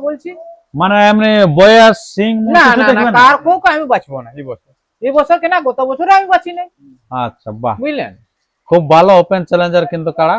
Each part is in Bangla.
বলছি মানে এমনি বয়স সিং না না না কার কোকে আমি বাঁচবো না এই বছর কেনা গত বছরে আমি বাঁচি নাই। আচ্ছা বাহ, বুঝলেন, খুব ভালো ওপেন চ্যালেঞ্জার কিন্তু কাড়া।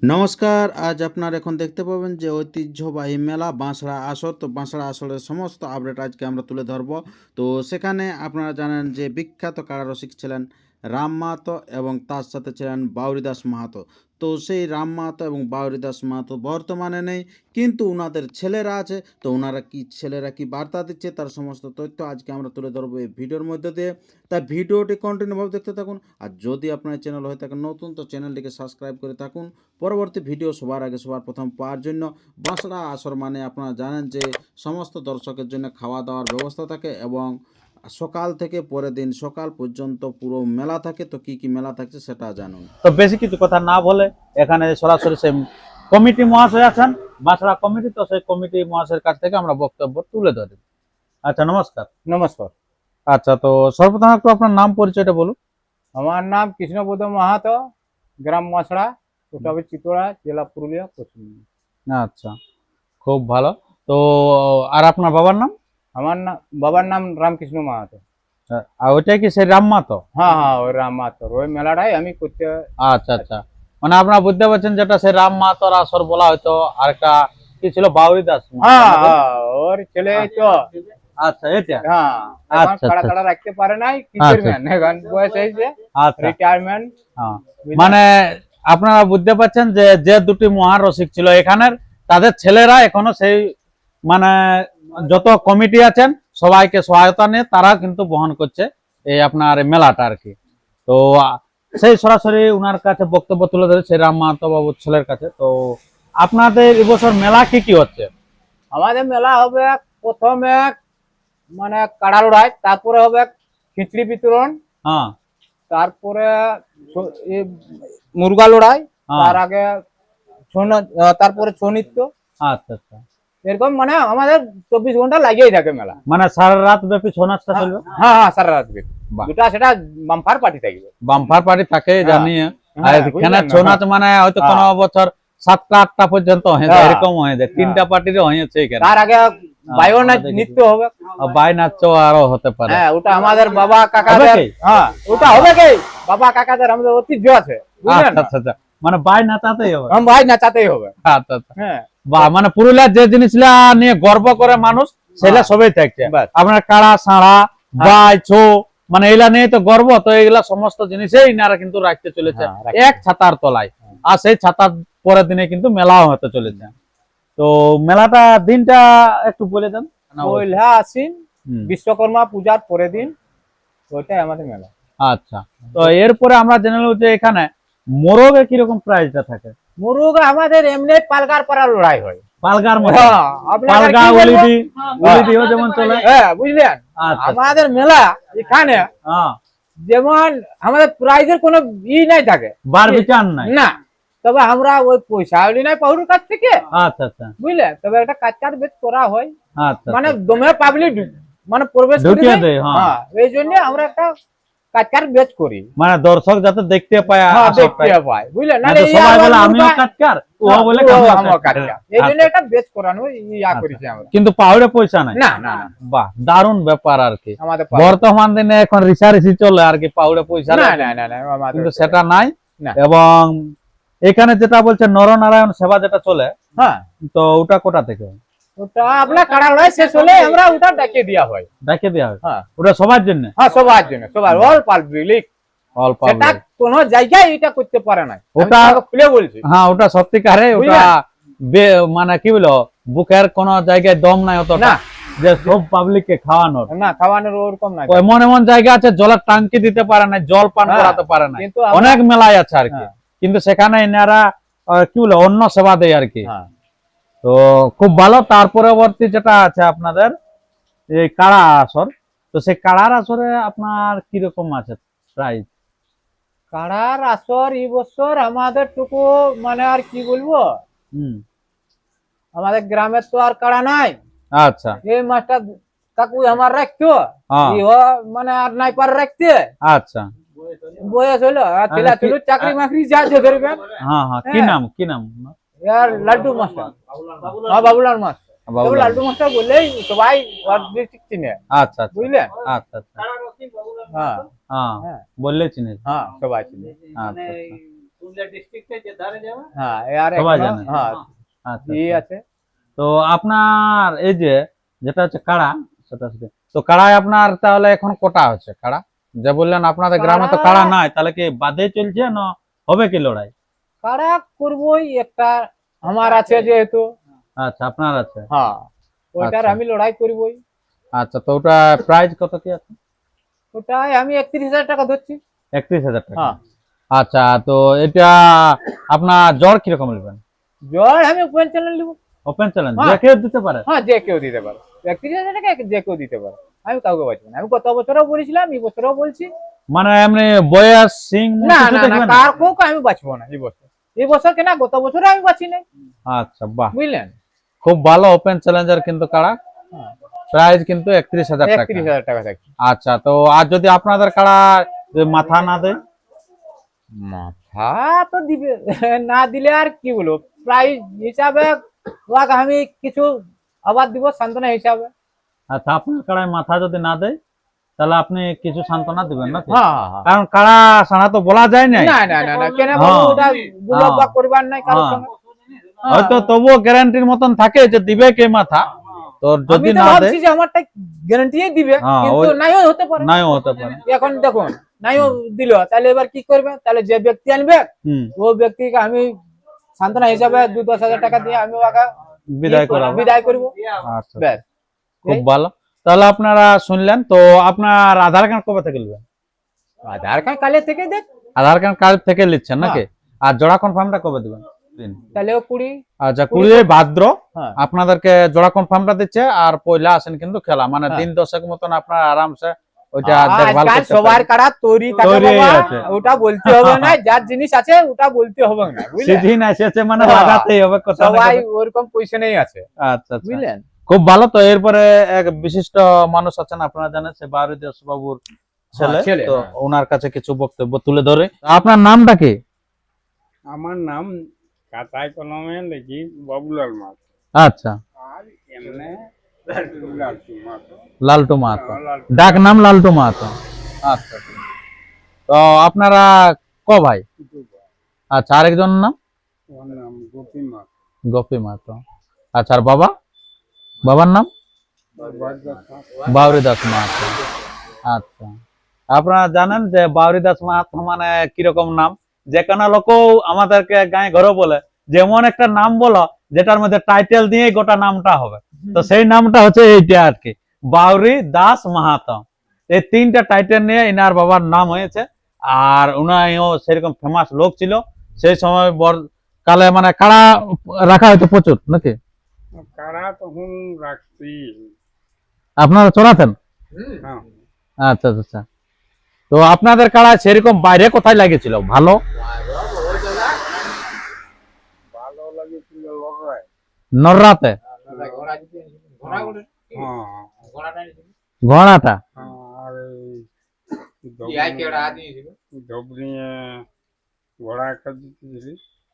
নমস্কার, আজ আপনারা এখন দেখতে পাবেন যে ঐতিহ্যবাহী মেলা বাঁশড়া আসর। তো বাঁশড়া আসরের সমস্ত আপডেট আজকে আমরা তুলে ধরব। তো সেখানে আপনারা জানেন যে বিখ্যাত কাড়া রসিক ছিলেন রাম মাহাতো এবং তার সাথে ছিলেন বাউরিদাস মাহাতো। তো সেই রাম মাহাতো এবং বাউরিদাস মাহাতো বর্তমানে নেই, কিন্তু ওনাদের ছেলেরা আছে। তো ওনারা ছেলেরা কি বার্তা দিচ্ছে তার সমস্ত তথ্য আজকে আমরা তুলে ধরবো এই ভিডিওর মধ্যে দিয়ে। তাই ভিডিওটি কন্টিনিউভাবে দেখতে থাকুন। আর যদি আপনার চ্যানেল হয়ে থাকে নতুন, তো চ্যানেলটিকে সাবস্ক্রাইব করে থাকুন পরবর্তী ভিডিও সবার আগে সবার প্রথম পাওয়ার জন্য। বাঁশড়া আসর মানে আপনারা জানেন যে সমস্ত দর্শকের জন্য খাওয়া দাওয়ার ব্যবস্থা থাকে এবং সকাল থেকে পরের দিন সকাল পর্যন্ত পুরো মেলা থাকে। তো কি কি মেলা থাকছে সেটা জানুন। তো বেশি কিছু কথা না বলে এখানে সরাসরি সেই কমিটি মহাশয় আছেন, বাঁশড়া কমিটি। তো সেই কমিটি মহাশয়ের কাছ থেকে আমরা বক্তব্য তুলে ধরি। আচ্ছা নমস্কার। নমস্কার। আচ্ছা, তো সর্বপ্রথম একটু আপনার নাম পরিচয়টা বলুন। আমার নাম কৃষ্ণবোধ মাহাতো, গ্রাম মাছড়া, কোটাবি চিতোড়া, জেলা পুরুলিয়া, পশ্চিমবঙ্গ। আচ্ছা, খুব ভালো। তো আর আপনার বাবার নাম? আমার নাম, বাবার নাম রামকৃষ্ণ মাহাতো। আর ওইটাই কি সেই রাম মাহাতো? হ্যাঁ হ্যাঁ, ওই রাম মাহাতো ওই মেলাটাই আমি করতে। আচ্ছা আচ্ছা, মানে আপনারা বুঝতে পারছেন যেটা সেই রাম মাহাতোর আসর বলা হয়তো, আর একটা কি ছিল বাউরি দাস। হ্যাঁ হ্যাঁ, ওর ছেলে তো। আচ্ছা এটা, হ্যাঁ, আচ্ছা কাড়া আচ্ছা কাড়া রাখতে পারে নাই, কি আচ্ছা। করবেন, এখন বয়স হয়েছে, আচ্ছা রিটায়ারমেন্ট। হ্যাঁ, মানে আপনারা বুঝতে পারছেন যে যে দুটি মহান রসিক ছিল এখানের, তাদের ছেলেরা এখনো সেই মানে যত কমিটি আছেন সবাইকে সহায়তা নিয়ে তারা কিন্তু বহন করছে এই আপনার মেলাটা আর কি। তো সেই সরাসরি উনার কাছে বক্তব্য তুলে ধরে সেই রাম মাহাতো বাবুর ছেলের কাছে। তো আপনাদের এবছর মেলা কি কি হচ্ছে? আমাদের মেলা হবে প্রথমে মানে কাড়া লড়াই, তারপরে হবে খিচড়ি বিতরণ, হ্যাঁ তারপরে মুরগা লড়াই, হ্যাঁ। তার আগে তারপরে ছৌ নৃত্য। আচ্ছা আচ্ছা, এরকম মানে আমাদের 24 ঘন্টা লাগিয়েই থাকে মেলা। মানে সারা রাত ব্যাপী ছৌ নাচটা চলবে? হ্যাঁ হ্যাঁ, সারা রাত ব্যাপী। বাহ। দুটা সেটা বাম্পার পার্টি থাকবে। বাম্পার পার্টি থাকে জানি। আর এখানে বুঝলেন না? ছৌ নাচ মানে হয়তো কোনো বছর 7টা 8টা পর্যন্ত হয়ে যায়, হ্যাঁ। এরকম হয়ে যায়। 3টা পার্টিরও হয়েছে এখানে। তার আগে বায়ো নৃত্য হবে। বাই নাচও আরো হতে পারে। হ্যাঁ, ওটা আমাদের বাবা হবে কাকাদের। কি? হ্যাঁ, ওটা হবে কি, বাবা কাকাদের আমাদের ঐতিহ্য আছে, বুঝলেন আচ্ছা না? আচ্ছা আচ্ছা, মানে বাই নাচাতেই হবে। हम भाई নাচাতেই হবে। আচ্ছা আচ্ছা, হ্যাঁ, বাহ, মানে পুরুলিয়ার যে জিনিসগুলা নিয়ে গর্ব করে মানুষ সেগুলা সবই থাকছে। বাস। আপনার কাড়া সাড়া বাই ছৌ মানে এগুলা নিয়ে তো গর্ব। তো এগুলা সমস্ত জিনিসই ইনারা কিন্তু রাখতে চলেছে হ্যাঁ, রাখতে। এক ছাতার তলায়। আর সেই ছাতার পরের দিনে কিন্তু মেলাও হতে চলেছে। তো মেলাটা দিনটা একটু বলে দেন। পয়লা আশ্বিন হুম, বিশ্বকর্মা পূজার পরের দিন, ওইটাই আমাদের মেলা। আচ্ছা, তো এরপরে আমরা জেনে নেব যে এখানে মোরগে কিরকম প্রাইসটা থাকে। মুরুগ আমাদের এমনি পালগার পাড়া লড়াই হয়। পালগার মধ্যে হ্যাঁ, আপনাকে পালগা কি বলবো? উলিদিও যেমন চলে। হ্যাঁ, বুঝলেন, আচ্ছা আমাদের মেলা এখানে হ্যাঁ, যেমন আমাদের প্রাইজের কোনো নাই থাকে, বার বিচার নাই। না। তবে আমরা ওই পয়সা হলি নাই পাহুর কাছ থেকে, আচ্ছা আচ্ছা বুঝলেন। তবে একটা কাচার বেচ করা হয়, আচ্ছা, মানে দমে পাবলিক মানে প্রবেশ করে ঢুকিয়ে দেয়। দেয়, হ্যাঁ। হ্যাঁ, এই জন্য আমরা একটা কাচার বেচ করি। মানে দর্শক যাতে দেখতে পায় হ্যাঁ, আসরটাই। দেখতে পায়, বুঝলেন না? না তো সবাই বলে আমিও কাটকার, ও বলে আমার কাটকা। এই জন্য একটা বেচ করানো ইয়া আচ্ছা। করেছি আমরা। কিন্তু পাউড়ে পয়সা নাই। না না না, বাহ, দারুণ ব্যাপার আর কি। আমাদের বর্তমান দিনে এখন রিসার্চি চলে আর কি, পাউড়ে পয়সা না নাই। না না না, আমাদের কিন্তু সেটা নাই। না। এবং এখানে যেটা বলছে নরনারায়ণ সেবা যেটা চলে, হ্যাঁ, তো ওটা কোটা থেকে ওটা আপনার কাড়া লড়াই শেষ হলে আমরা ওটা ডাকিয়ে দেওয়া হয়। দেখে দেওয়া হয়? হ্যাঁ ওটা সবার জন্য? হ্যাঁ, সবার জন্য, সবার, অল পাবলিক। অল্প সেটা কোন জায়গায় এটা করতে পারে না, ওটা খুলে বলছি। হ্যাঁ, ওটা সত্যিকারে ওটা মানে কি বলো, বুকের কোন জায়গায় দম নাই অতটা না। যে সব পাবলিককে খাওয়ানোর। না, খাওয়ানোর ওরকম না। এমন এমন জায়গা আছে জলের টাঙ্কি দিতে পারে না, জল পান হ্যাঁ, করাতে পারে না। কিন্তু আমরা- অনেক মেলায় আছে আর কি। হ্যাঁ। কিন্তু সেখানে এনারা কি বলে অন্য সেবা দেয় আর কি। হ্যাঁ, তো খুব ভালো। তার পরবর্তী যেটা আছে আপনাদের এই কাড়া আসর, তো সেই কাড়ার আসরে আপনার কিরকম আছে প্রাইস? কাড়ার আসর এই বছর আমাদের টুকু মানে আর কি বলবো, হুম, আমাদের গ্রামের তো আর কাড়া নাই। আচ্ছা এই মাস্টার কাকু আমার রাখতো, হ্যাঁ, মানে আর নাই পার রাখতে, আচ্ছা বয়স হলো, আর ছেলে কি- ছিল চাকরি মাকরি যা যে ধরবেন। হ্যাঁ হ্যাঁ, কি হ্যাঁ। নাম কি নাম? यार लाड्डू मास्टर हाँ बाबूलाल मास्टर বাবুলাল। तो लाड्डू मास्टर बोले सबाई और डिस्ट्रिक्ट चिने আচ্ছা আচ্ছা বুঝলেন আচ্ছা আচ্ছা हाँ হ্যাঁ হ্যাঁ বললে চিনি हाँ सबाई चिने আচ্ছা हाँ यार সবাই এখনো- জানে। हाँ আচ্ছা ये আচ্ছা। আছে তো আপনার এই যে যেটা হচ্ছে কাড়া সেটা হচ্ছে তো কাড়ায় আপনার তাহলে এখন কোটা হচ্ছে কাড়া যে বললেন আপনাদের গ্রামে তো কাড়া- কাড়া নাই তাহলে কি বাদে চলছে না হবে কি লড়াই কারা করবই একটা আমার আছে যেহেতু আচ্ছা আপনার আছে হ্যাঁ ওইটার আচ্ছা। আমি লড়াই করবই আচ্ছা তো ওটা প্রাইস কত কি আছে ওটাই আমি 31,000 টাকা ধরছি 31,000 টাকা হ্যাঁ আচ্ছা তো এটা আপনার জ্বর কিরকম নেবেন জল আমি ওপেন চ্যানেল নিব ওপেন চ্যালেঞ্জ হ্যাঁ। যে কেউ দিতে পারে হ্যাঁ যে কেউ দিতে পারে 31,000 টাকা যে কেউ দিতে পারে আমি কাউকে বাঁচবো না আমি গত বছরও বলেছিলাম এই বছরও বলছি মানে এমনি বয়স সিং মুখ না কিছু না না দেখবেন? কার কাউকে আমি বাঁচবো না এই বছর কেনা গত বছরে আমি বাঁচি নাই আচ্ছা বাহ বুঝলেন খুব ভালো ওপেন চ্যালেঞ্জার কিন্তু কাড়া হ্যাঁ। প্রাইস কিন্তু 31,000 টাকা 31,000 টাকা থাকছে আচ্ছা তো আর যদি আপনাদের কাড়া যদি মাথা না দেয় মাথা তো দিবে না দিলে আর কি বলবো প্রাইস হিসাবে ওকে আমি কিছু আবার দিব সান্ত্বনা হিসাবে আচ্ছা আপনার কাড়ায় মাথা যদি না দেয় তাহলে আপনি কিছু সান্ত্বনা দিবেন না হ্যাঁ হ্যাঁ কারণ কাড়া সারা তো বলা যায় না না না না না কেন হ্যাঁ। বলবো ওটা গুলো বা করিবার নাই কারোর হ্যাঁ। সঙ্গে হয়তো তবুও গ্যারান্টির মতন থাকে যে দিবে কে মাথা তো আমি যদি তো না দেয় ভাবছি যে আমারটা গ্যারান্টি দিবে হ্যাঁ, কিন্তু ওই- নাইও হতে পারে নাইও হতে পারে এখন দেখুন নাইও দিল তাহলে এবার কি করবে তাহলে যে ব্যক্তি আনবে হুম ও ব্যক্তিকে আমি সান্ত্বনা হিসাবে 2-10,000 টাকা দিয়ে আমি ওকে বিদায় করাবো বিদায় করবো আচ্ছা ব্যাস খুব ভালো তাহলে আপনারা শুনলেন তো আপনার আধার কার্ড কবে থেকে নেবেন আধার কার্ড কালে থেকে দেখ আধার কার্ড কাল থেকে নিচ্ছেন নাকি আর জোড়া কনফার্মটা কবে দিবেন দিন তাহলে ও 20 আচ্ছা 20 ভাদ্র হ্যাঁ আপনাদেরকে জোড়া কনফার্মটা দিচ্ছে আর পয়লা আসেন কিন্তু খেলা মানে হ্যাঁ। দিন 10 মতন আপনারা আরামসে ওইটা দেখভাল আজকাল করতে সবার পারেন কাড়া তৈরি থাকে তৈরি বাবা আছে। ওটা বলতে হবে না যার জিনিস আছে ওটা বলতে হবে না বুঝলেন সিজন এসেছে মানে হ্যাঁ। লাগাতেই হবে কথা না সবাই কথা। ওরকম পজিশনেই আছে আচ্ছা আচ্ছা বুঝলেন খুব ভালো তো এরপরে এক বিশিষ্ট মানুষ আছেন আপনারা জানেন সে বারুই দাস বাবুর ছেলে ছেলে, তো হ্যাঁ। ওনার কাছে কিছু বক্তব্য তুলে ধরে আপনার নামটা কি আমার নাম খাতায় কলমে লিখি বাবুলাল মাছ আচ্ছা আর এমনি লালটু মাছ লালটু মাহাতো লালটু ডাক নাম লালটু মাহাতো আচ্ছা আচ্ছা। তো আপনারা ক ভাই আচ্ছা আরেকজন নাম ওর নাম গোপী মাছ গোপী মাহাতো আচ্ছা আর বাবার নাম বাগদা বাউরি দাস মাহাতো আচ্ছা আপনারা জানেন যে বাউরি দাস মাহাতো মানে কিরকম নাম যে কোনো লোক আমাদেরকে গায়ে ঘরে বলে যেমন একটা নাম বলো যেটার মধ্যে টাইটেল দিয়ে গোটা নামটা হবে তো সেই নামটা হচ্ছে এইটা আর কি বাউরি দাস মাহাতো এই তিনটা টাইটেল নিয়ে ইনার বাবার নাম হয়েছে আর উনাও সেরকম ফেমাস লোক ছিল সেই সময় কালে মানে কাড়া রাখা হয়তো প্রচুর নাকি কারা তখন রাখছি আপনারা চড়াতেন হ্যাঁ আচ্ছা আচ্ছা আচ্ছা তো আপনাদের কাড়া সেরকম বাইরে কোথায় লাগেছিল ভালো ভালো লাগেছিল লড়াই নররাতে হ্যাঁ ঘোড়াটা আর ধবনিয়ে ঘোড়া একটা দিতেছিলি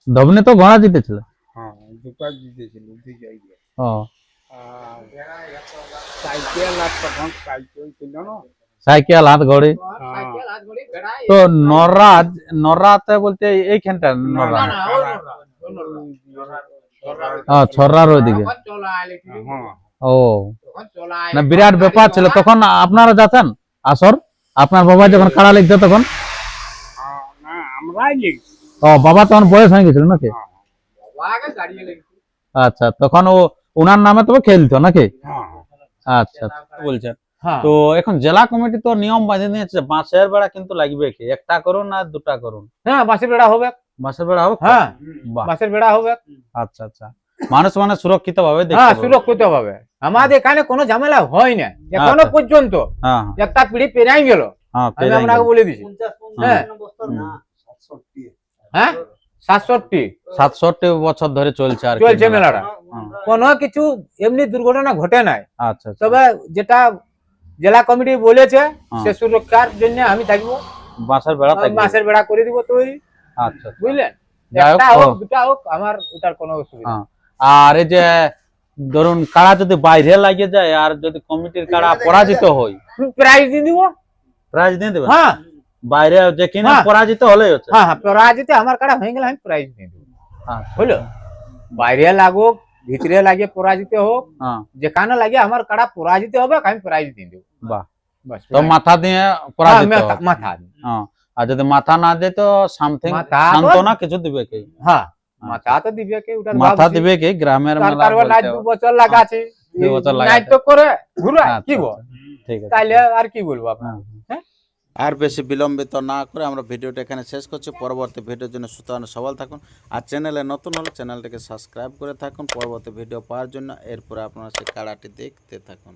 ধবনি তো ঘোড়া জিতেছিল হ্যাঁ দুটা দিতেছিল দুই জায়গায় ও আর সাইকেল আর তখন সাইকেল ছিল না সাইকেল হাত ঘড়ি হ্যাঁ তো নররাতে বলতে এইখানটা নররা ছড়ার ওইদিকে হ্যাঁ ও না বিরাট ব্যাপার ছিল তখন আপনারা যাতেন আসর আপনার বাবা যখন কাড়া লিখতো তখন না আমরাই লিখছি ও বাবা তখন বয়স হয়ে গেছিল নাকি আচ্ছা তখন ও উনার নামে তবে খেলতো নাকি হ্যাঁ আচ্ছা বলছেন হ্যাঁ তো এখন জেলা কমিটি তো নিয়ম বাঁধে নিয়েছে বাঁশের বেড়া কিন্তু লাগবে কি একটা করুন আর দুটা করুন হ্যাঁ বাঁশের বেড়া হবে বাঁশের বেড়া হবে হ্যাঁ বাহ বাঁশের বেড়া হবে আচ্ছা আচ্ছা মানুষ মানে সুরক্ষিত ভাবে দেখতে হ্যাঁ পাবে। সুরক্ষিত ভাবে আমাদের এখানে কোনো ঝামেলা হয় না এখনো আচ্ছা। পর্যন্ত হ্যাঁ একটা পিড়ি পেরাই গেল হ্যাঁ আমি পেরাই আপনাকে গেল। বলে দিছি হ্যাঁ হ্যাঁ 67 67 বছর ধরে চলছে আর কি চলছে মেলা। মেলাটা হ্যাঁ, কোনো কিছু এমনি দুর্ঘটনা ঘটে নাই আচ্ছা আচ্ছা তবে যেটা জেলা কমিটি বলেছে হ্যাঁ। সে সুরক্ষার জন্য আমি থাকবো বাঁশের বেড়া থাকবে বাঁশের বেড়া করে দিব তৈরি আচ্ছা আচ্ছা। বুঝলেন যাই হোক, একটা ও, হোক দুটা হোক আমার ওটার কোনো অসুবিধা নেই। হ্যাঁ। আর এই যে ধরুন কাড়া যদি বাইরে লাগে যায় আর যদি কমিটির কাড়া পরাজিত হয়, প্রাইজ দিয়ে দিব। প্রাইজ দিয়ে দেবেন? হ্যাঁ বাইরে যে কিনা হ্যাঁ। পরাজিত হলেই হচ্ছে। হ্যাঁ হ্যাঁ পরাজিত আমার কাটা হয়ে গেলে আমি প্রাইজ দিয়ে দেবো, হ্যাঁ, বুঝলো? বাইরে লাগুক ভিতরে লাগে পরাজিত হোক, হ্যাঁ, যেখানে লাগে আমার কাটা পরাজিত হবে আমি প্রাইজ দিয়ে দেবো। বাহ। বাস তো মাথা দিয়ে পরাজিত হ্যাঁ, হবে। মাথা হ্যাঁ, আর যদি মাথা না দেয় তো সামথিং মাথা তো- সান্ত্বনা কিছু দিবে কি? হ্যাঁ মাথা তো দিবে কি ওটা মাথা ভাবছি। দিবে কি? গ্রামের তার মেলা কারণ বলতে আজ 2 হবে। বছর লাগা আছে, 2 বছর লাগা নাই আছে। তো করে ঘুরা আচ্ছা, কি বল, ঠিক আছে। তাইলে আর কি বলবো আপনার। হ্যাঁ। আর বেশি বিলম্বিত না করে আমরা ভিডিওটা এখানে শেষ করছি। পরবর্তী ভিডিওর জন্য সুস্থ আর সবল থাকুন। আর চ্যানেলে নতুন হলে চ্যানেলটাকে সাবস্ক্রাইব করে থাকুন পরবর্তী ভিডিও পাওয়ার জন্য। এরপরে আপনারা সেই কাড়াটি দেখতে থাকুন।